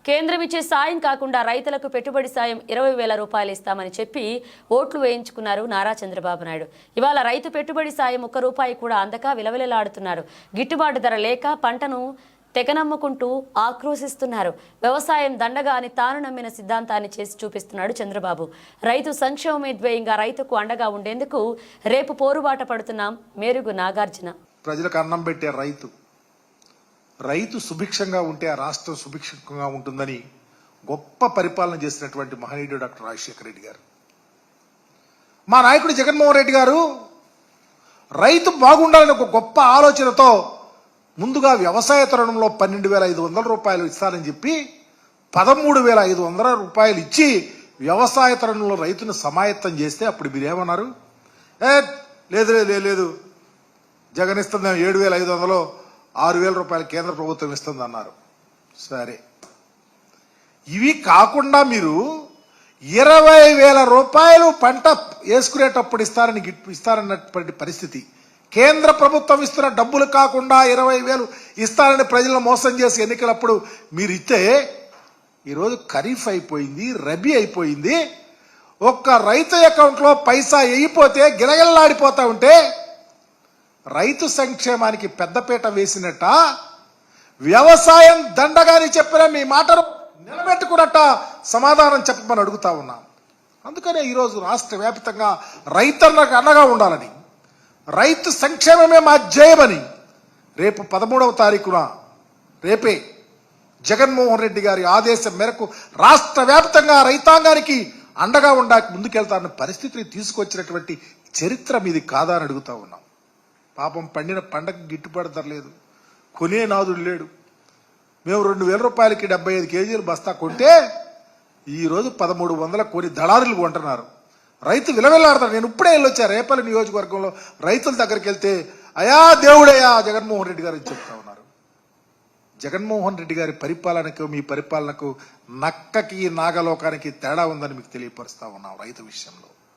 కేంద్రం ఇచ్చే సాయం కాకుండా రైతులకు పెట్టుబడి సాయం 20,000 రూపాయలు ఇస్తామని చెప్పి ఓట్లు వేయించుకున్నారు నారా చంద్రబాబు నాయుడు. ఇవాళ రైతు పెట్టుబడి సాయం 1 రూపాయి కూడా అందక విలవిలలాడుతున్నారు. గిట్టుబాటు ధర లేక పంటను తెగనమ్ముకుంటూ ఆక్రోశిస్తున్నారు. వ్యవసాయం దండగా అని తాను నమ్మిన సిద్ధాంతాన్ని చేసి చూపిస్తున్నాడు చంద్రబాబు. రైతు సంక్షేమమే ధ్యేయంగా రైతుకు అండగా ఉండేందుకు రేపు పోరుబాట పడుతున్నాం మేరుగు నాగార్జున. ప్రజలకు అన్నం పెట్టే రైతు సుభిక్షంగా ఉంటే ఆ రాష్ట్రం సుభిక్షంగా ఉంటుందని గొప్ప పరిపాలన చేసినటువంటి మహనీయుడు డాక్టర్ రాజశేఖర రెడ్డి గారు. మా నాయకుడు జగన్మోహన్ రెడ్డి గారు రైతు బాగుండాలని ఒక గొప్ప ఆలోచనతో ముందుగా వ్యవసాయ తరుణంలో 12,500 రూపాయలు ఇస్తారని చెప్పి 13,500 రూపాయలు ఇచ్చి వ్యవసాయ తరుణంలో రైతును సమాయత్తం చేస్తే అప్పుడు మీరేమన్నారు? లేదు లేదు లేదు జగన్ ఇస్తుంది 7,500, 6,000 రూపాయలు కేంద్ర ప్రభుత్వం ఇస్తుంది అన్నారు. సరే, ఇవి కాకుండా మీరు 20,000 రూపాయలు పంట వేసుకునేటప్పుడు ఇస్తారన్నటువంటి పరిస్థితి, కేంద్ర ప్రభుత్వం ఇస్తున్న డబ్బులు కాకుండా 20,000 ఇస్తారని ప్రజలను మోసం చేసి ఎన్నికలప్పుడు మీరు ఇస్తే ఈరోజు ఖరీఫ్ అయిపోయింది, రబీ అయిపోయింది. ఒక్క రైతు అకౌంట్లో పైసా వేయిపోతే గిలగిల్లాడిపోతా ఉంటే రైతు సంక్షేమానికి పెద్దపీట వేసినట్ట, వ్యవసాయం దండగాని చెప్పిన మీ మాటను నిలబెట్టుకున్నట్ట సమాధానం చెప్పమని అడుగుతా ఉన్నాం. అందుకనే ఈరోజు రాష్ట్ర వ్యాప్తంగా రైతన్నకు అండగా ఉండాలని, రైతు సంక్షేమమే మా ధ్యేయమని రేపు 13వ తారీఖున రేపే జగన్మోహన్ రెడ్డి గారి ఆదేశం మేరకు రాష్ట్ర వ్యాప్తంగా రైతాంగానికి అండగా ఉండడానికి ముందుకెళ్తారన్న పరిస్థితిని తీసుకొచ్చినటువంటి చరిత్ర మీది కాదా అని అడుగుతా ఉన్నాం. పాపం పండిన పంటకు గిట్టుబాటు ధర లేదు, కొనే నాదుడు లేడు. మేము 2,000 రూపాయలకి 75 కేజీలు బస్తా కొంటే ఈరోజు 1,300 కొని దళారులు కొంటున్నారు. రైతు విలవిల్లాడతారు. నేను ఇప్పుడే వెళ్ళొచ్చా రేపల్లి నియోజకవర్గంలో రైతుల దగ్గరికి వెళ్తే అయా దేవుడయ్యా జగన్మోహన్ రెడ్డి గారు చెప్తా ఉన్నారు. జగన్మోహన్ రెడ్డి గారి పరిపాలనకు మీ పరిపాలనకు నక్కకి నాగలోకానికి తేడా ఉందని మీకు తెలియపరుస్తా ఉన్నాం రైతు విషయంలో.